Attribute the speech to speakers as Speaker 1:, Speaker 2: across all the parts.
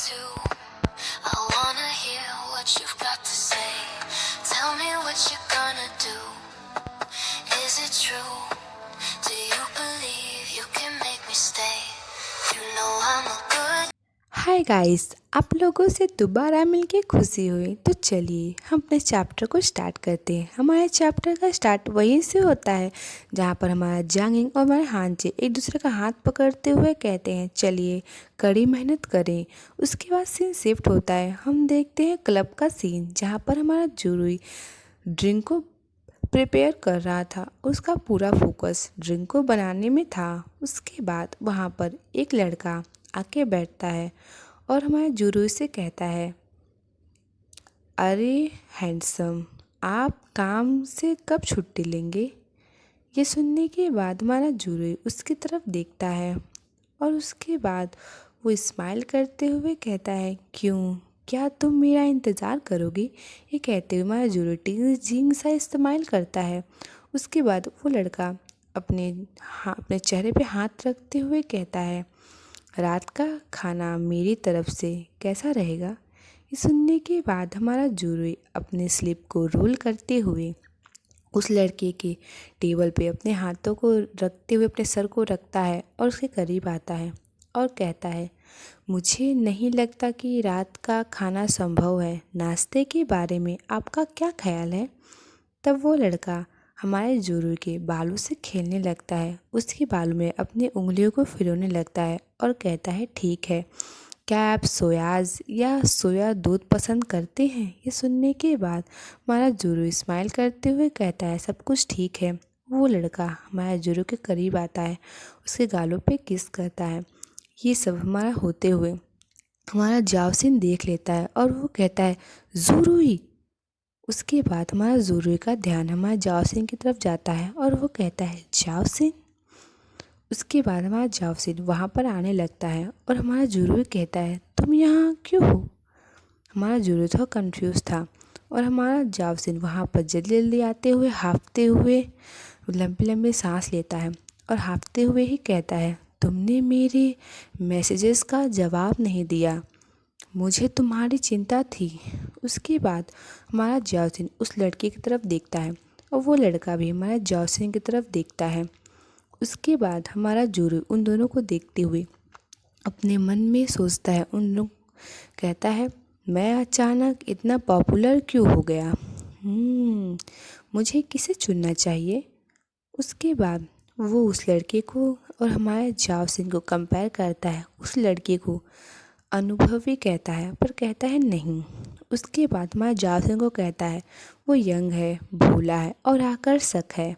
Speaker 1: too. I wanna hear what you've got to say. Tell me what you're gonna do. Is it true? Do you believe you can make me stay? You know I'm a good.
Speaker 2: Hi guys, आप लोगों से दोबारा मिलके खुशी हुई। तो चलिए हम अपने चैप्टर को स्टार्ट करते हैं। हमारे चैप्टर का स्टार्ट वहीं से होता है जहाँ पर हमारा जांगिंग और हमारे हांचे एक दूसरे का हाथ पकड़ते हुए कहते हैं चलिए कड़ी मेहनत करें। उसके बाद सीन शिफ्ट होता है, हम देखते हैं क्लब का सीन जहाँ पर हमारा जुरुई ड्रिंक को प्रिपेयर कर रहा था। उसका पूरा फोकस ड्रिंक को बनाने में था। उसके बाद वहाँ पर एक लड़का आके बैठता है और हमारे जुरू से कहता है, अरे हैंडसम, आप काम से कब छुट्टी लेंगे? ये सुनने के बाद हमारा जुरू उसकी तरफ देखता है और उसके बाद वो स्माइल करते हुए कहता है, क्यों, क्या तुम मेरा इंतज़ार करोगी? ये कहते हुए हमारा जुरू जींग सा इस्तेमाल करता है। उसके बाद वो लड़का अपने चेहरे पे हाथ रखते हुए कहता है, रात का खाना मेरी तरफ से कैसा रहेगा? ये सुनने के बाद हमारा जुर्मी अपने स्लिप को रोल करते हुए उस लड़के के टेबल पे अपने हाथों को रखते हुए अपने सर को रखता है और उसके करीब आता है और कहता है, मुझे नहीं लगता कि रात का खाना संभव है। नाश्ते के बारे में आपका क्या ख्याल है? तब वो लड़का हमारे जोरू के बालों से खेलने लगता है, उसके बालों में अपनी उंगलियों को फिरौने लगता है और कहता है, ठीक है, क्या आप सोयाज या सोया दूध पसंद करते हैं? ये सुनने के बाद हमारा जोरू स्माइल करते हुए कहता है, सब कुछ ठीक है। वो लड़का हमारे जोरू के करीब आता है, उसके गालों पे किस करता है। ये सब हमारा होते हुए हमारा जावसिन देख लेता है और वो कहता है, जोरूई। उसके बाद हमारा जोरू का ध्यान हमारे जावसिन की तरफ जाता है और वो कहता है, जावसिन। उसके बाद हमारा जावसिन वहाँ पर आने लगता है और हमारा जोरू कहता है, तुम यहाँ क्यों हो? हमारा जोरू थोड़ा कंफ्यूज था और हमारा जावसिन वहाँ पर जल्दी जल्दी आते हुए हाँफते हुए लंबी लंबी सांस लेता है और हाँफते हुए ही कहता है, तुमने मेरे मैसेजेस का जवाब नहीं दिया, मुझे तुम्हारी चिंता थी। उसके बाद हमारा जावसिन उस लड़के की तरफ देखता है और वो लड़का भी हमारा जावसिन की तरफ देखता है। उसके बाद हमारा जोरू उन दोनों को देखते हुए अपने मन में सोचता है, उन लोग कहता है, मैं अचानक इतना पॉपुलर क्यों हो गया? मुझे किसे चुनना चाहिए? उसके बाद वो उस लड़के को और हमारे जावसिन को कंपेयर करता है। उस लड़के को अनुभवी कहता है पर कहता है नहीं। उसके बाद हमारे जावसिन को कहता है, वो यंग है, भोला है और आकर्षक है।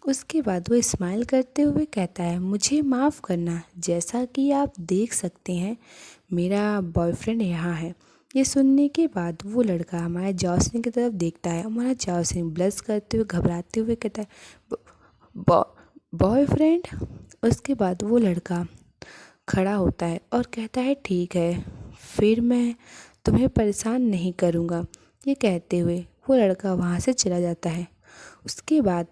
Speaker 2: उसके बाद वो स्माइल करते हुए कहता है, मुझे माफ़ करना, जैसा कि आप देख सकते हैं मेरा बॉयफ्रेंड यहाँ है। ये सुनने के बाद वो लड़का हमारे जावसिन की तरफ देखता है। हमारा जावसिन ब्लश करते हुए घबराते हुए कहता है, बॉयफ्रेंड? उसके बाद वो लड़का खड़ा होता है और कहता है, ठीक है, फिर मैं तुम्हें परेशान नहीं करूँगा। ये कहते हुए वो लड़का वहाँ से चला जाता है। उसके बाद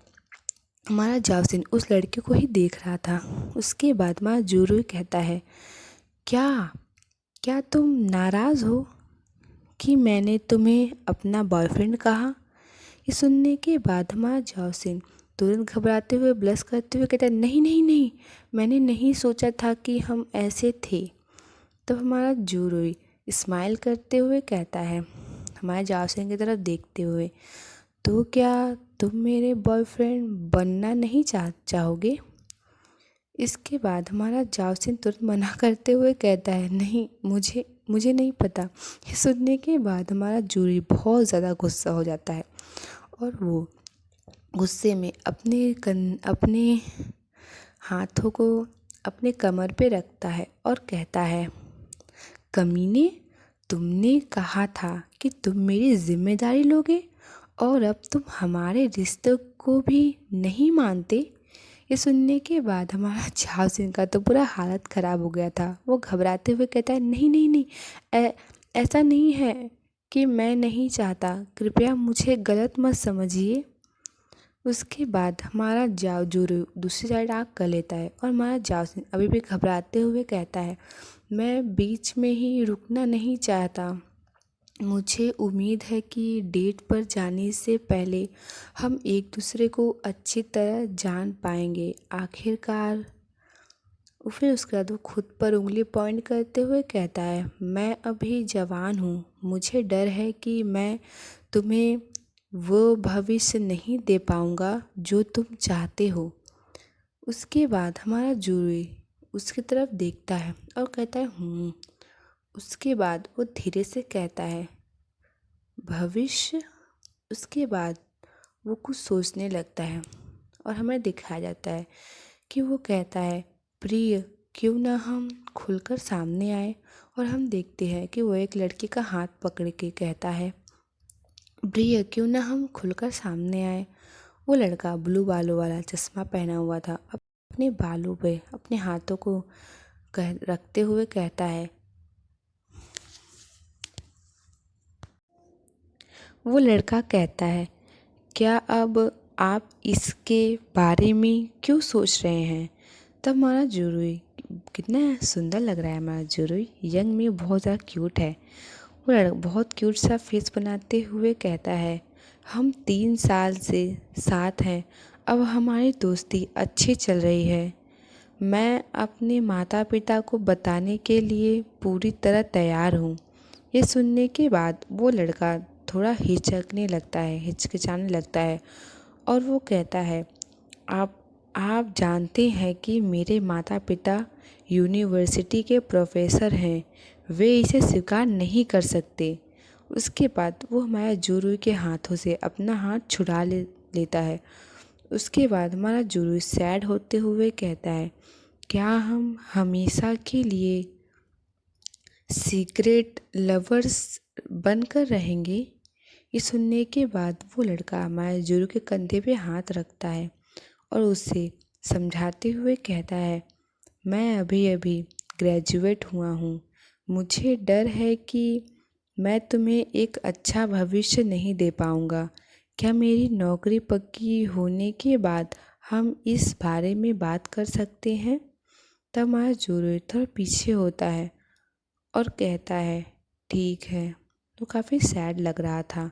Speaker 2: हमारा जावसिन उस लड़के को ही देख रहा था। उसके बाद हमारा जोरू कहता है, क्या क्या तुम नाराज़ हो कि मैंने तुम्हें अपना बॉयफ्रेंड कहा? ये सुनने के बाद हमारा जावसिन तुरंत घबराते हुए ब्लश करते हुए कहता है, नहीं नहीं नहीं, मैंने नहीं सोचा था कि हम ऐसे थे। तब हमारा जोरोई स्माइल करते हुए कहता है, हमारे जावसिन की तरफ देखते हुए, तो क्या तुम मेरे बॉयफ्रेंड बनना नहीं चाहोगे? इसके बाद हमारा जावसिन तुरंत मना करते हुए कहता है, नहीं, मुझे नहीं पता। ये सुनने के बाद हमारा जोरोई बहुत ज़्यादा गुस्सा हो जाता है और वो गुस्से में अपने हाथों को अपने कमर पे रखता है और कहता है, कमीने, तुमने कहा था कि तुम मेरी जिम्मेदारी लोगे और अब तुम हमारे रिश्ते को भी नहीं मानते। ये सुनने के बाद हमारा जावसिन का तो पूरा हालत ख़राब हो गया था। वो घबराते हुए कहता है, नहीं नहीं नहीं, ऐसा नहीं है कि मैं नहीं चाहता, कृपया मुझे गलत मत समझिए। उसके बाद हमारा जोरू दूसरी साइड आँख कर लेता है और हमारा जावसिन अभी भी घबराते हुए कहता है, मैं बीच में ही रुकना नहीं चाहता। मुझे उम्मीद है कि डेट पर जाने से पहले हम एक दूसरे को अच्छी तरह जान पाएंगे। आखिरकार फिर उसके बाद वो खुद पर उंगली पॉइंट करते हुए कहता है, मैं अभी जवान हूँ। मुझे डर है कि मैं तुम्हें वो भविष्य नहीं दे पाऊँगा जो तुम चाहते हो। उसके बाद हमारा जूरी उसकी तरफ देखता है और कहता है उसके बाद वो धीरे से कहता है, भविष्य। उसके बाद वो कुछ सोचने लगता है और हमें दिखाया जाता है कि वो कहता है, प्रिय, क्यों ना हम खुलकर सामने आए। और हम देखते हैं कि वो एक लड़की का हाथ पकड़ के कहता है, प्रिय, क्यों ना हम खुलकर सामने आए। वो लड़का ब्लू बालों वाला चश्मा पहना हुआ था। अपने बालों पे अपने हाथों को रखते हुए कहता है, वो लड़का कहता है, क्या अब आप इसके बारे में क्यों सोच रहे हैं। तब हमारा जुरुई, कितना सुंदर लग रहा है हमारा जुरुई, यंग में बहुत ज़्यादा क्यूट है। वो लड़का बहुत क्यूट सा फेस बनाते हुए कहता है, हम 3 साल से साथ हैं। अब हमारी दोस्ती अच्छी चल रही है। मैं अपने माता पिता को बताने के लिए पूरी तरह तैयार हूँ। ये सुनने के बाद वो लड़का थोड़ा हिचकिचाने लगता है और वो कहता है, आप जानते हैं कि मेरे माता पिता यूनिवर्सिटी के प्रोफेसर हैं। वे इसे स्वीकार नहीं कर सकते। उसके बाद वो हमारा जुरू के हाथों से अपना हाथ छुड़ा लेता है। उसके बाद हमारा जुरू सैड होते हुए कहता है, क्या हम हमेशा के लिए सीक्रेट लवर्स बनकर रहेंगे। ये सुनने के बाद वो लड़का हमारे जुरू के कंधे पे हाथ रखता है और उसे समझाते हुए कहता है, मैं अभी अभी ग्रेजुएट हुआ हूँ। मुझे डर है कि मैं तुम्हें एक अच्छा भविष्य नहीं दे पाऊँगा। क्या मेरी नौकरी पक्की होने के बाद हम इस बारे में बात कर सकते हैं। तब हमारा जुरू थोड़ा पीछे होता है और कहता है, ठीक है। तो काफ़ी सैड लग रहा था।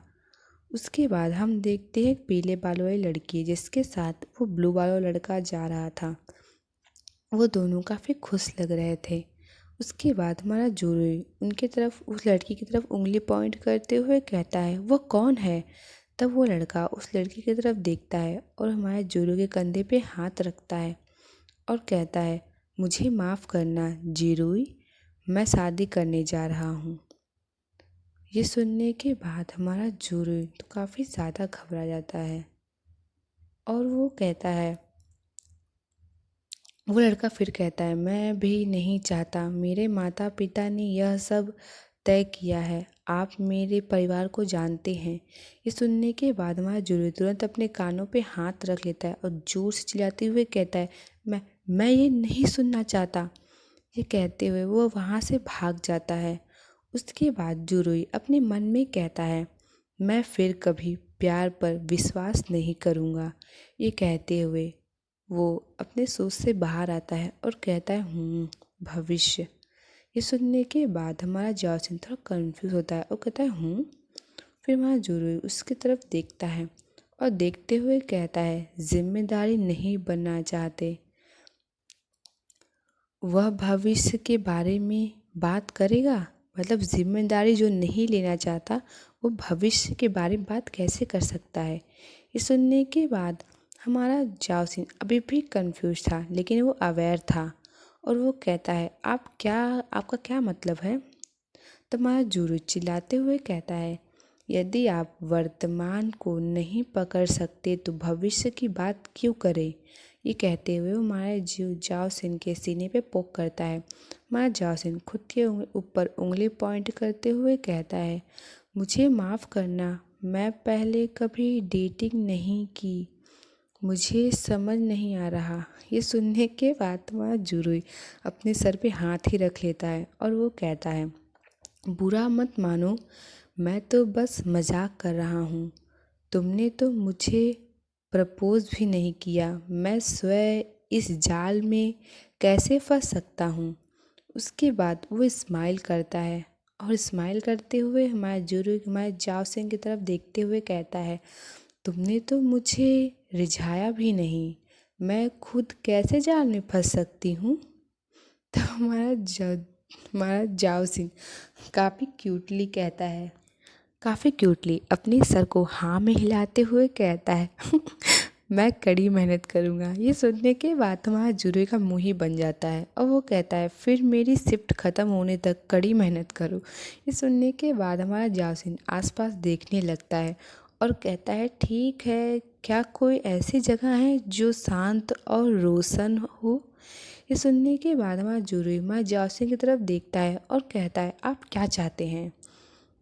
Speaker 2: उसके बाद हम देखते हैं एक पीले बालों वाली लड़की जिसके साथ वो ब्लू बालों लड़का जा रहा था। वो दोनों काफ़ी खुश लग रहे थे। उसके बाद हमारा जुरू उनकी तरफ, उस लड़की की तरफ उंगली पॉइंट करते हुए कहता है, वो कौन है। तब वो लड़का उस लड़की की तरफ देखता है और हमारे जुरू के कंधे पे हाथ रखता है और कहता है, मुझे माफ़ करना जीरुई, मैं शादी करने जा रहा हूँ। ये सुनने के बाद हमारा जुरू तो काफ़ी ज़्यादा घबरा जाता है और वो कहता है, वो लड़का फिर कहता है, मैं भी नहीं चाहता। मेरे माता पिता ने यह सब तय किया है। आप मेरे परिवार को जानते हैं। ये सुनने के बाद हमारा जुरू तुरंत अपने कानों पे हाथ रख लेता है और जोर से चिल्लाते हुए कहता है, मैं ये नहीं सुनना चाहता। ये कहते हुए वो वहाँ से भाग जाता है। उसके बाद जुरुई अपने मन में कहता है, मैं फिर कभी प्यार पर विश्वास नहीं करूँगा। ये कहते हुए वो अपने सोच से बाहर आता है और कहता है, भविष्य। ये सुनने के बाद हमारा जाओसिन थोड़ा कंफ्यूज होता है और कहता है फिर हमारा जुरुई उसकी तरफ देखता है और देखते हुए कहता है, जिम्मेदारी नहीं बनना चाहते। वह भविष्य के बारे में बात करेगा, मतलब जिम्मेदारी जो नहीं लेना चाहता वो भविष्य के बारे में बात कैसे कर सकता है। ये सुनने के बाद हमारा जाओसिन अभी भी कंफ्यूज था लेकिन वो अवेयर था और वो कहता है, आपका क्या मतलब है। तब हमारा जुरू चिल्लाते हुए कहता है, यदि आप वर्तमान को नहीं पकड़ सकते तो भविष्य की बात क्यों करें। ये कहते हुए वो हमारे जाओसिन के सीने पे पोक करता है। हमारा जाओसिन खुद के ऊपर उंगली पॉइंट करते हुए कहता है, मुझे माफ़ करना, मैं पहले कभी डेटिंग नहीं की, मुझे समझ नहीं आ रहा। ये सुनने के बाद हमारा जुरुई अपने सर पे हाथ ही रख लेता है और वो कहता है, बुरा मत मानो, मैं तो बस मजाक कर रहा हूँ। तुमने तो मुझे प्रपोज भी नहीं किया। मैं स्वयं इस जाल में कैसे फंस सकता हूँ। उसके बाद वो स्माइल करता है और स्माइल करते हुए हमारे जाओ सिंह की तरफ देखते हुए कहता है, तुमने तो मुझे रिझाया भी नहीं, मैं खुद कैसे जाल में फंस सकती हूँ। तो हमारा जाओ सिंह काफ़ी क्यूटली कहता है, काफ़ी क्यूटली अपने सर को हाँ में हिलाते हुए कहता है मैं कड़ी मेहनत करूँगा। ये सुनने के बाद हमारा जुरे का मुंह ही बन जाता है और वो कहता है, फिर मेरी शिफ्ट ख़त्म होने तक कड़ी मेहनत करो। ये सुनने के बाद हमारा जासिन आसपास देखने लगता है और कहता है, ठीक है, क्या कोई ऐसी जगह है जो शांत और रोशन हो। ये सुनने के बाद हमारा जुरे हमारा जासिन की तरफ देखता है और कहता है, आप क्या चाहते हैं।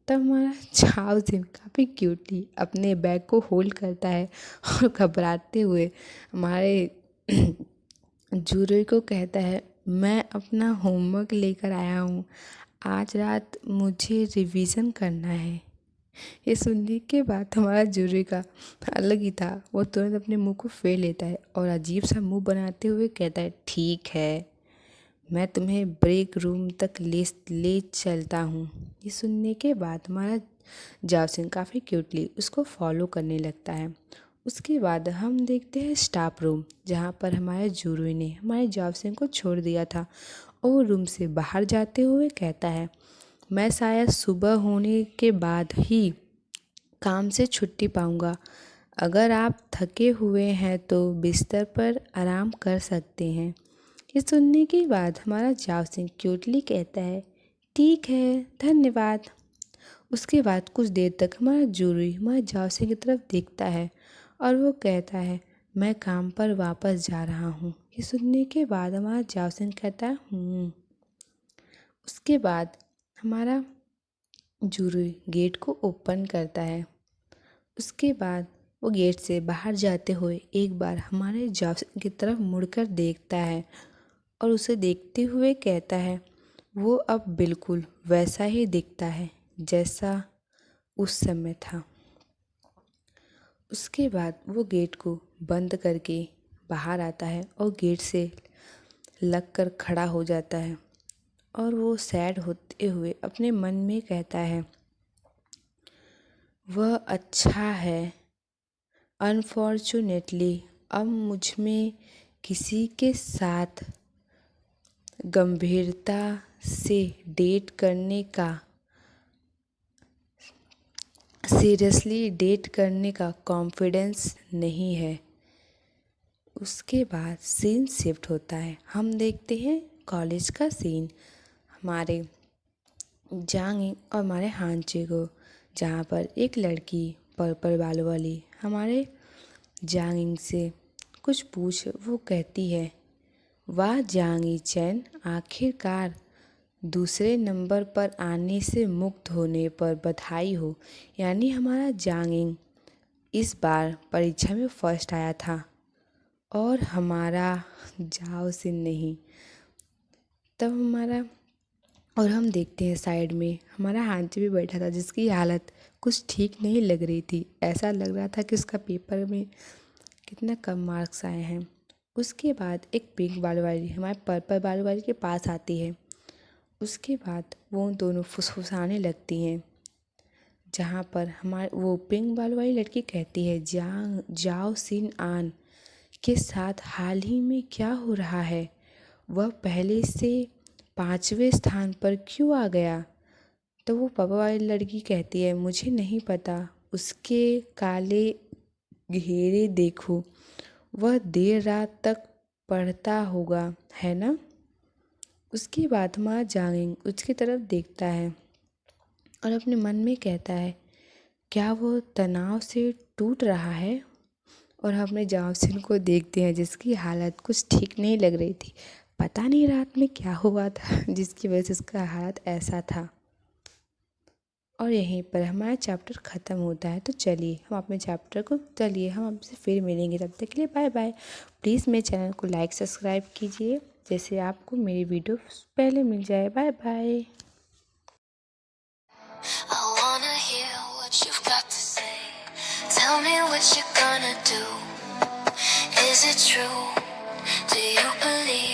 Speaker 2: तब हमारा जाओ सिंह काफ़ी क्यूटली अपने बैग को होल्ड करता है और घबराते हुए हमारे जूरे को कहता है, मैं अपना होमवर्क लेकर आया हूँ, आज रात मुझे रिवीजन करना है। ये सुनने के बाद हमारा जूरे का अलग ही था, वो तुरंत अपने मुंह को फेर लेता है और अजीब सा मुंह बनाते हुए कहता है, ठीक है, मैं तुम्हें ब्रेक रूम तक ले चलता हूँ। ये सुनने के बाद हमारा जाव सिंह काफ़ी क्यूटली उसको फॉलो करने लगता है। उसके बाद हम देखते हैं स्टाफ रूम, जहाँ पर हमारे जूरी ने हमारे जाव सिंह को छोड़ दिया था और रूम से बाहर जाते हुए कहता है, मैं शायद सुबह होने के बाद ही काम से छुट्टी पाऊँगा। अगर आप थके हुए हैं तो बिस्तर पर आराम कर सकते हैं। ये सुनने के बाद हमारा जाव सिंह क्यूटली कहता है, ठीक है, धन्यवाद। उसके बाद कुछ देर तक हमारा जूरी हमारे जाव सिंह की तरफ देखता है और वो कहता है, मैं काम पर वापस जा रहा हूँ। ये सुनने के बाद हमारा जाव सिंह कहता है। उसके बाद हमारा जूरी गेट को ओपन करता है। उसके बाद वो गेट से बाहर जाते हुए एक बार हमारे जाव सिंह की तरफ मुड़कर देखता है और उसे देखते हुए कहता है, वो अब बिल्कुल वैसा ही दिखता है जैसा उस समय था। उसके बाद वो गेट को बंद करके बाहर आता है और गेट से लग कर खड़ा हो जाता है और वो सैड होते हुए अपने मन में कहता है, वह अच्छा है, अनफॉर्चुनेटली अब मुझ में किसी के साथ गंभीरता से डेट करने का सीरियसली डेट करने का कॉन्फिडेंस नहीं है। उसके बाद सीन शिफ्ट होता है, हम देखते हैं कॉलेज का सीन, हमारे जांग और हमारे हांचे को, जहाँ पर एक लड़की पर्पल बालों वाली हमारे जांगिंग से कुछ पूछ वो कहती है, वाह जांगी चैन, आखिरकार दूसरे नंबर पर आने से मुक्त होने पर बधाई हो। यानी हमारा जांगिंग इस बार परीक्षा में फर्स्ट आया था और हमारा जाओ सिंह नहीं। तब हम देखते हैं साइड में हमारा हांची भी बैठा था, जिसकी हालत कुछ ठीक नहीं लग रही थी। ऐसा लग रहा था कि उसका पेपर में कितना कम मार्क्स आए हैं। उसके बाद एक पिंक बालों वाली हमारे पर्पल बालों वाली के पास आती है। उसके बाद वो दोनों फुसफुसाने लगती हैं, जहाँ पर हमारे वो पिंक बालों वाली लड़की कहती है, जाओ सिन आन के साथ हाल ही में क्या हो रहा है, वह पहले से 5वें स्थान पर क्यों आ गया। तो वो पापा वाली लड़की कहती है, मुझे नहीं पता, उसके काले घेरे देखो, वह देर रात तक पढ़ता होगा, है ना। उसके बाद हमारा जांगिंग उसकी तरफ देखता है और अपने मन में कहता है, क्या वो तनाव से टूट रहा है। और हम अपने जाओ सिंह को देखते हैं, जिसकी हालत कुछ ठीक नहीं लग रही थी। पता नहीं रात में क्या हुआ था जिसकी वजह से उसका हालत ऐसा था। और यहीं पर हमारा चैप्टर ख़त्म होता है। तो चलिए हम हम आपसे फिर मिलेंगे, तब तक के लिए बाय बाय। प्लीज़ मेरे चैनल को लाइक सब्सक्राइब कीजिए, जैसे आपको मेरी वीडियो पहले मिल जाए। Bye bye.
Speaker 1: I wanna hear what you've got to say. Tell me what you're gonna do. Is it true? Do you believe